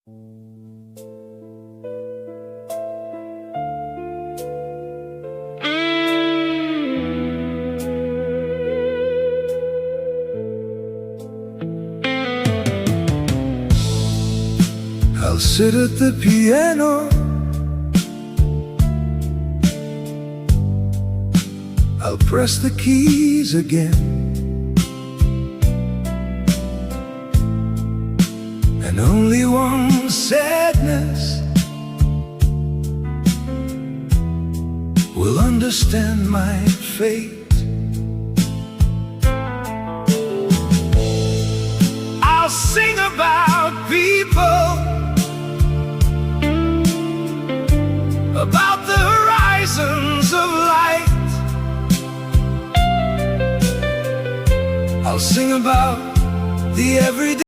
I'll sit at the piano, I'll press the keys again, and only one sadness will understand my fate. I'll sing about people, about the horizons of light. I'll sing about the everyday